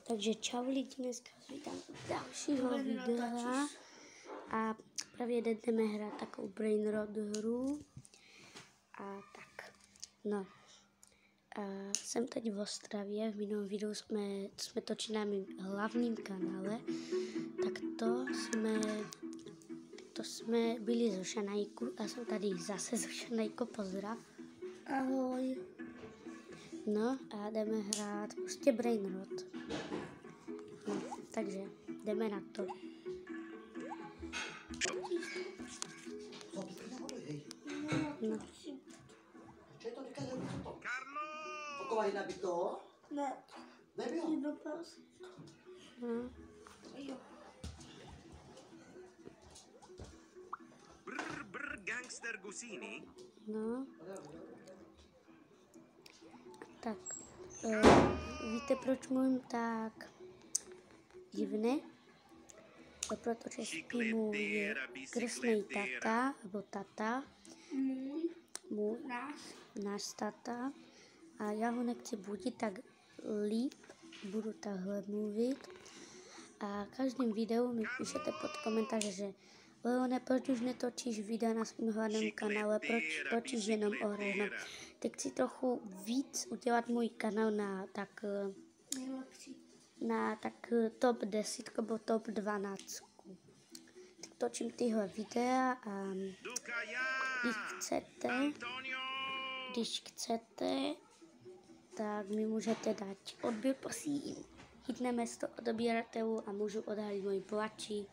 Takže čau lidi, dneska vás vítám u dalšího videa a právě jdeme hrát takovou Brainrot hru a tak, no. Jsem teď v Ostravě, v minulém videu jsme točili na mém hlavním kanále, tak to jsme byli zo Šanajku a jsem tady zase zo Šanajku, pozdrav. Ahoj. No a jdeme hrát prostě Brainrot. No, takže jdeme na to. No. Taková jiná by to? Ne. Nebylo? Jedno pas. No. Jo. Brr, gangster Gusini. No. Tak. Víte, proč mluvím tak divně? Protože spí můj krsnej tata, nebo tata, můj, náš tata, a já ho nechci budit, tak líp budu takhle mluvit. A každým videu mi píšete pod komentáře, že Leone, proč už netočíš videa na svém hlavním kanále, proč točíš jenom o hrách. No, teď chci trochu víc udělat můj kanál na tak top 10 nebo top 12. Tak točím tyhle videa a když chcete, tak mi můžete dát odběr, prosím. Chytneme 100 odběratelů a můžu odhalit moji mladší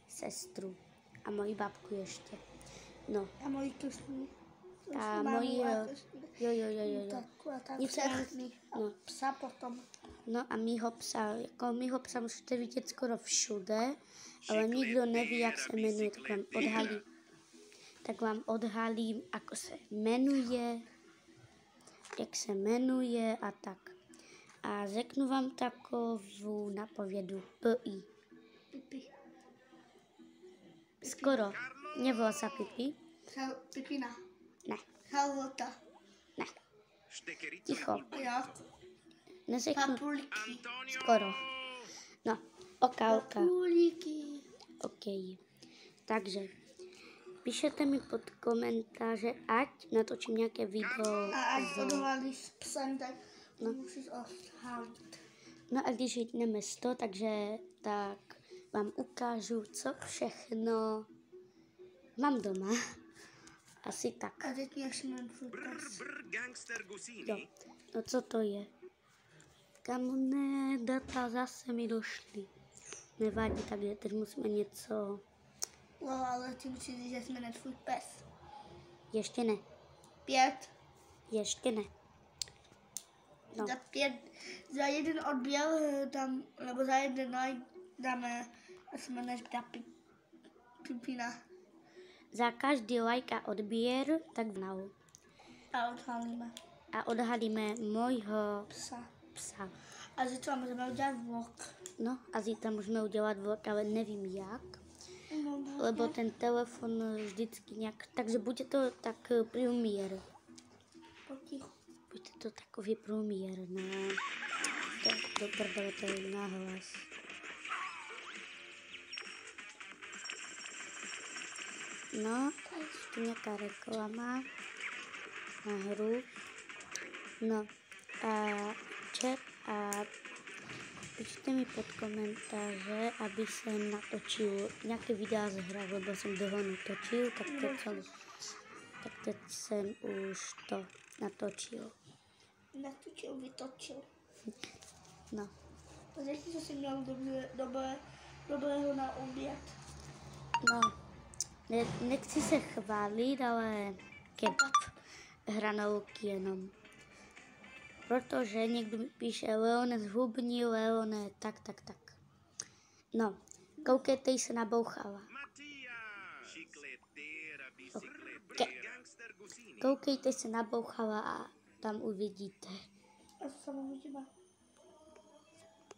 sestru a moji babku ještě. No. A moji krsní. A moji, jo. Tak Nic všechny. no. Psa potom. No a mýho psa můžete vidět skoro všude, ale nikdo neví, jak se jmenuje, tak vám odhalím, jak se jmenuje a tak. A řeknu vám takovou napovědu. Pipi. Skoro. Nevolá se Pipi? Pipina. Ne. Charlotta. Ne. Ticho. Jo. Neřeknu. Papulky. Skoro. No. Oka. Papulky. OK. Takže píšete mi pod komentáře, ať natočím nějaké video. A ať odhalíš s psem, tak musíš odhalit. No a když jdeme 100, tak vám ukážu, co všechno mám doma. Asi tak. A teď ještě mám tvůj pes. Gangster Gusini. Jo. No co to je? Kamone, data zase mi došly. Nevadí, takže teď musíme něco. No, ale ty musíš říct, že jsme na tvůj pes. Ještě ne. 5. Ještě ne. No. Za jeden odběr tam, nebo za jeden like dáme, jsme než Pipina. Za každý like a odběr, tak vnal. A odhalíme. A odhalíme mojho psa. A zítra můžeme udělat vlog. No a zítra můžeme udělat vlog, ale nevím jak. No, Lebo ten telefon vždycky nějak, takže bude to tak premiér. Bude to takový premiér na do prdele, to je nahlas. No, tu nějaká reklama na hru. No a chat a píšte mi pod komentáře, aby jsem natočil nějaké videa z hry, lebo jsem dlouho netočil, tak teď jsem už to natočil. Vytočil. No. Řekni, že jsi měl dobrého na oběd. No, nechci se chválit, ale kebab, hranolky jenom. Protože někdo mi píše, Leone zhubni, Leone, tak. No, koukejte, se nabouchala. Koukejte, se nabouchala a tam uvidíte. A co se mu uvidíme?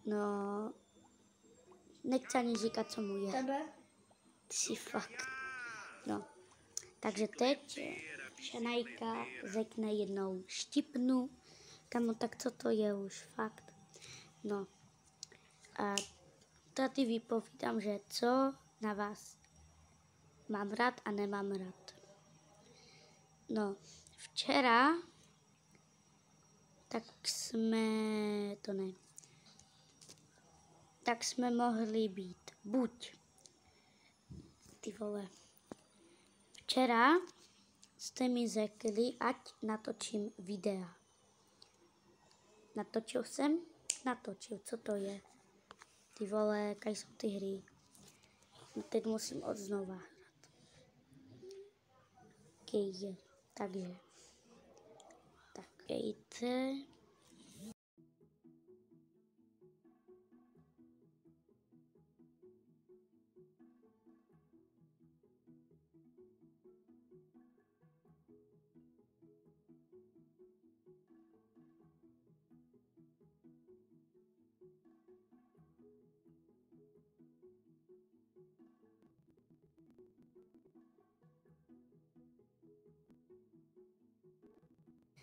No, nechci ani říkat, co mu je. Tebe? Ty jsi fakt. No, takže teď Šanajka řekne jednou štipnu. Kamo, tak co to je už, fakt. No, A tady vypovídám, že co na vás mám rád a nemám rád. No, včera tak jsme mohli být buď ty vole. Včera jste mi řekli, ať natočím videa. Natočil, co to je? Ty vole, jaké jsou ty hry? No teď musím odznova hrát. Takže. Tak, jejte.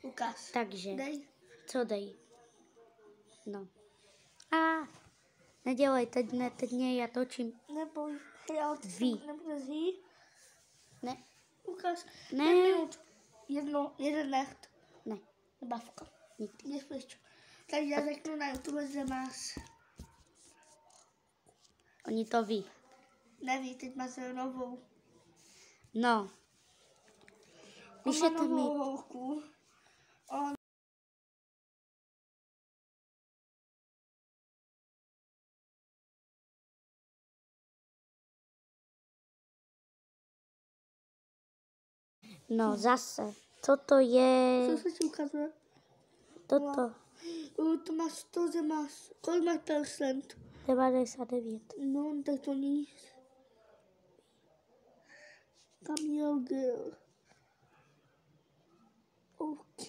Ukáž. Takže, Dej. co dej? No. Nedělej, teď ne, já točím. Neboj, já Ví. nebude zjí. Ne, Ukáž. Ne. 5 minut. Jeden necht. ne, Bavka. nikdy. Nespíš. Takže já řeknu na YouTube, že máš. Oni to ví. Neví, teď máš novou. No. Píšete mi, Holku. no zase, co to je? Co se ti ukazuje? Toto, To máš to, že máš. Kolik máš %? 99. No, tak to nic. Camille girl. OK.